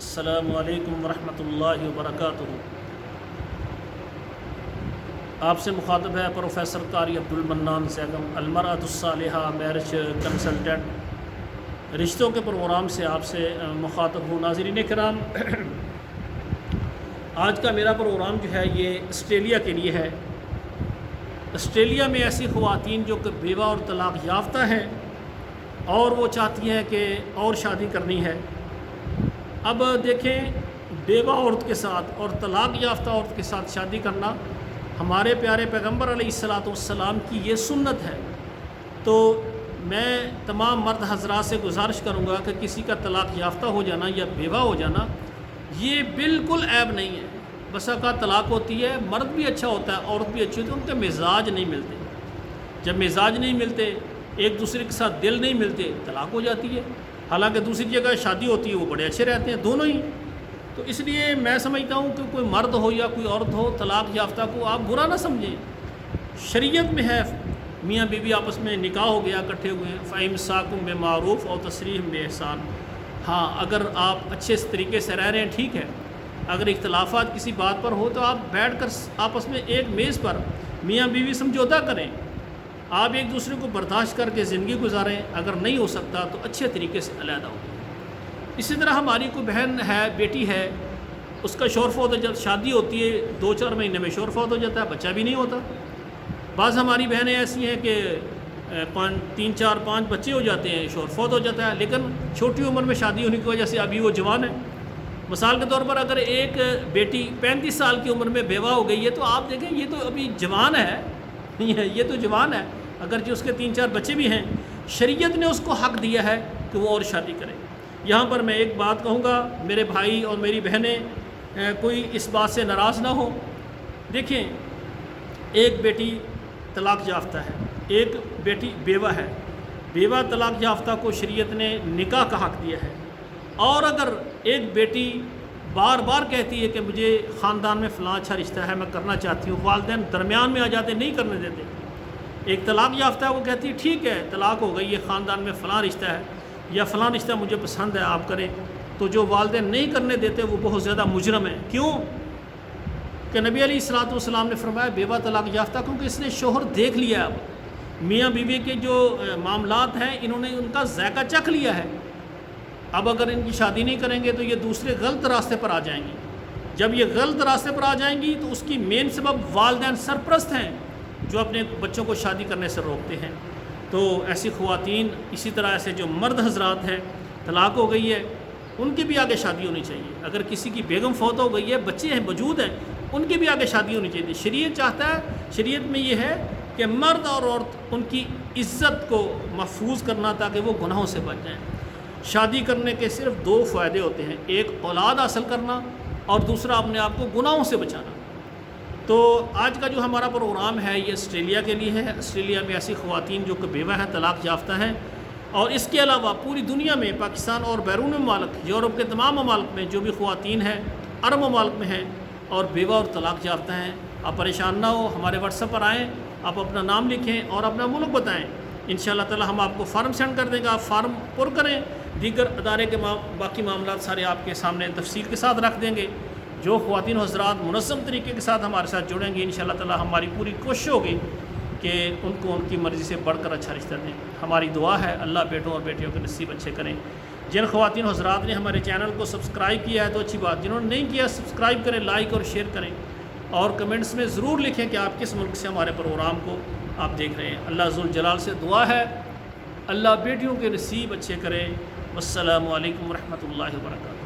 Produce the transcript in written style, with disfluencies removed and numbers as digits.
السلام علیکم ورحمۃ اللہ وبرکاتہ۔ آپ سے مخاطب ہے پروفیسر قاری عبدالمنان سیگم، المرأۃ الصالحہ میرج کنسلٹنٹ، رشتوں کے پروگرام سے آپ سے مخاطب ہوں۔ ناظرین کرام، آج کا میرا پروگرام جو ہے یہ آسٹریلیا کے لیے ہے۔ آسٹریلیا میں ایسی خواتین جو کہ بیوہ اور طلاق یافتہ ہیں اور وہ چاہتی ہیں کہ اور شادی کرنی ہے۔ اب دیکھیں، بیوہ عورت کے ساتھ اور طلاق یافتہ عورت کے ساتھ شادی کرنا ہمارے پیارے پیغمبر علیہ الصلاۃ والسلام کی یہ سنت ہے۔ تو میں تمام مرد حضرات سے گزارش کروں گا کہ کسی کا طلاق یافتہ ہو جانا یا بیوہ ہو جانا یہ بالکل عیب نہیں ہے۔ بس اوقات طلاق ہوتی ہے، مرد بھی اچھا ہوتا ہے، عورت بھی اچھی ہوتی ہے، ان کے مزاج نہیں ملتے۔ جب مزاج نہیں ملتے، ایک دوسرے کے ساتھ دل نہیں ملتے، طلاق ہو جاتی ہے۔ حالانکہ دوسری جگہ شادی ہوتی ہے، وہ بڑے اچھے رہتے ہیں دونوں ہی۔ تو اس لیے میں سمجھتا ہوں کہ کوئی مرد ہو یا کوئی عورت ہو، طلاق یافتہ کو آپ برا نہ سمجھیں۔ شریعت میں ہے، میاں بیوی آپس میں نکاح ہو گیا، اکٹھے ہوئے، فَإِمْسَاكٌ بِمَعْرُوفٍ اور تسریح بِإِحْسَان۔ ہاں، اگر آپ اچھے طریقے سے رہ رہے ہیں ٹھیک ہے۔ اگر اختلافات کسی بات پر ہو تو آپ بیٹھ کر آپس میں ایک میز پر میاں بیوی سمجھوتا کریں، آپ ایک دوسرے کو برداشت کر کے زندگی گزاریں۔ اگر نہیں ہو سکتا تو اچھے طریقے سے علیحدہ ہو۔ اسی طرح ہماری کوئی بہن ہے، بیٹی ہے، اس کا شوہر فوت ہو جاتا، شادی ہوتی ہے 2-4 مہینے میں شوہر فوت ہو جاتا ہے، بچہ بھی نہیں ہوتا۔ بعض ہماری بہنیں ایسی ہیں کہ 3-4-5 بچے ہو جاتے ہیں، شوہر فوت ہو جاتا ہے، لیکن چھوٹی عمر میں شادی ہونے کی وجہ سے ابھی وہ جوان ہے۔ مثال کے طور پر اگر ایک بیٹی 35 سال کی عمر میں بیوہ ہو گئی ہے تو آپ دیکھیں یہ تو ابھی جوان ہے، یہ تو جوان ہے، اگرچہ اس کے 3-4 بچے بھی ہیں۔ شریعت نے اس کو حق دیا ہے کہ وہ اور شادی کرے۔ یہاں پر میں ایک بات کہوں گا، میرے بھائی اور میری بہنیں کوئی اس بات سے ناراض نہ ہو۔ دیکھیں، ایک بیٹی طلاق یافتہ ہے، ایک بیٹی بیوہ ہے۔ بیوہ طلاق یافتہ کو شریعت نے نکاح کا حق دیا ہے۔ اور اگر ایک بیٹی بار بار کہتی ہے کہ مجھے خاندان میں فلاں اچھا رشتہ ہے، میں کرنا چاہتی ہوں، والدین درمیان میں آ جاتے، نہیں کرنے دیتے۔ ایک طلاق یافتہ ہے، وہ کہتی ہے ٹھیک ہے طلاق ہو گئی ہے، خاندان میں فلاں رشتہ ہے یا فلاں رشتہ مجھے پسند ہے، آپ کریں، تو جو والدین نہیں کرنے دیتے وہ بہت زیادہ مجرم ہیں۔ کیوں کہ نبی علیہ الصلوۃ والسلام نے فرمایا بیوہ طلاق یافتہ، کیونکہ اس نے شوہر دیکھ لیا ہے۔ اب میاں بیوی کے جو معاملات ہیں انہوں نے ان کا ذائقہ چکھ لیا ہے۔ اب اگر ان کی شادی نہیں کریں گے تو یہ دوسرے غلط راستے پر آ جائیں گی۔ جب یہ غلط راستے پر آ جائیں گی تو اس کی مین سبب والدین سرپرست ہیں جو اپنے بچوں کو شادی کرنے سے روکتے ہیں۔ تو ایسی خواتین، اسی طرح ایسے جو مرد حضرات ہیں، طلاق ہو گئی ہے، ان کی بھی آگے شادی ہونی چاہیے۔ اگر کسی کی بیگم فوت ہو گئی ہے، بچے ہیں موجود ہیں، ان کی بھی آگے شادی ہونی چاہیے۔ شریعت چاہتا ہے، شریعت میں یہ ہے کہ مرد اور عورت ان کی عزت کو محفوظ کرنا تاکہ وہ گناہوں سے بچ جائیں۔ شادی کرنے کے صرف 2 فائدے ہوتے ہیں، ایک اولاد حاصل کرنا اور دوسرا اپنے آپ کو گناہوں سے بچانا۔ تو آج کا جو ہمارا پروگرام ہے یہ آسٹریلیا کے لیے ہے۔ آسٹریلیا میں ایسی خواتین جو کہ بیوہ ہیں، طلاق یافتہ ہیں، اور اس کے علاوہ پوری دنیا میں، پاکستان اور بیرون ممالک، یورپ کے تمام ممالک میں جو بھی خواتین ہیں، عرب ممالک میں ہیں اور بیوہ اور طلاق یافتہ ہیں، آپ پریشان نہ ہو، ہمارے واٹس ایپ پر آئیں، آپ اپنا نام لکھیں اور اپنا ملک بتائیں۔ انشاءاللہ تعالی ہم آپ کو فارم سینڈ کر دیں گے، آپ فارم پر کریں، دیگر ادارے کے باقی معاملات سارے آپ کے سامنے تفصیل کے ساتھ رکھ دیں گے۔ جو خواتین حضرات منظم طریقے کے ساتھ ہمارے ساتھ جڑیں گے، انشاءاللہ تعالی ہماری پوری کوشش ہوگی کہ ان کو ان کی مرضی سے بڑھ کر اچھا رشتہ دیں۔ ہماری دعا ہے اللہ بیٹوں اور بیٹیوں کے نصیب اچھے کریں۔ جن خواتین حضرات نے ہمارے چینل کو سبسکرائب کیا ہے تو اچھی بات، جنہوں نے نہیں کیا سبسکرائب کریں، لائک اور شیئر کریں، اور کمنٹس میں ضرور لکھیں کہ آپ کس ملک سے ہمارے پروگرام کو آپ دیکھ رہے ہیں۔ اللہ ذوالجلال سے دعا ہے اللہ بیٹیوں کے نصیب اچھے کرے۔ والسلام علیکم ورحمۃ اللہ وبرکاتہ۔